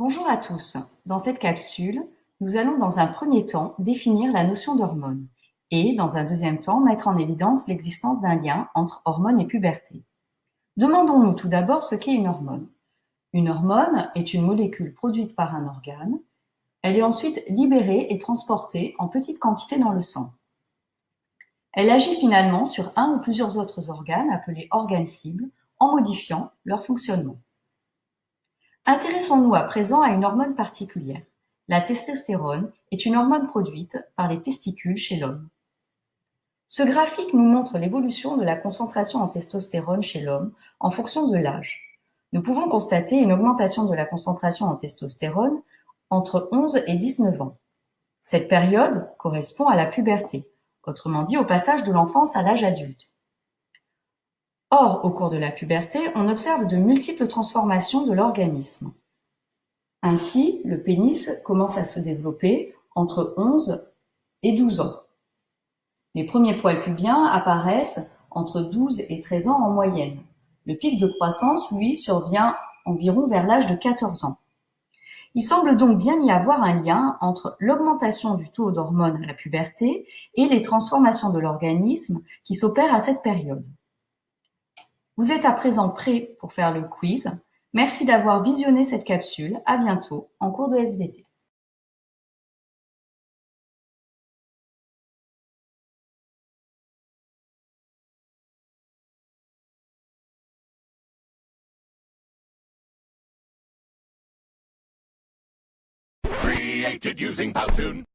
Bonjour à tous. Dans cette capsule, nous allons dans un premier temps définir la notion d'hormone et, dans un deuxième temps, mettre en évidence l'existence d'un lien entre hormones et puberté. Demandons-nous tout d'abord ce qu'est une hormone. Une hormone est une molécule produite par un organe. Elle est ensuite libérée et transportée en petite quantité dans le sang. Elle agit finalement sur un ou plusieurs autres organes appelés organes cibles en modifiant leur fonctionnement. Intéressons-nous à présent à une hormone particulière. La testostérone est une hormone produite par les testicules chez l'homme. Ce graphique nous montre l'évolution de la concentration en testostérone chez l'homme en fonction de l'âge. Nous pouvons constater une augmentation de la concentration en testostérone entre 11 et 19 ans. Cette période correspond à la puberté, autrement dit au passage de l'enfance à l'âge adulte. Or, au cours de la puberté, on observe de multiples transformations de l'organisme. Ainsi, le pénis commence à se développer entre 11 et 12 ans. Les premiers poils pubiens apparaissent entre 12 et 13 ans en moyenne. Le pic de croissance, lui, survient environ vers l'âge de 14 ans. Il semble donc bien y avoir un lien entre l'augmentation du taux d'hormones à la puberté et les transformations de l'organisme qui s'opèrent à cette période. Vous êtes à présent prêts pour faire le quiz. Merci d'avoir visionné cette capsule. À bientôt en cours de SVT. Created using Powtoon.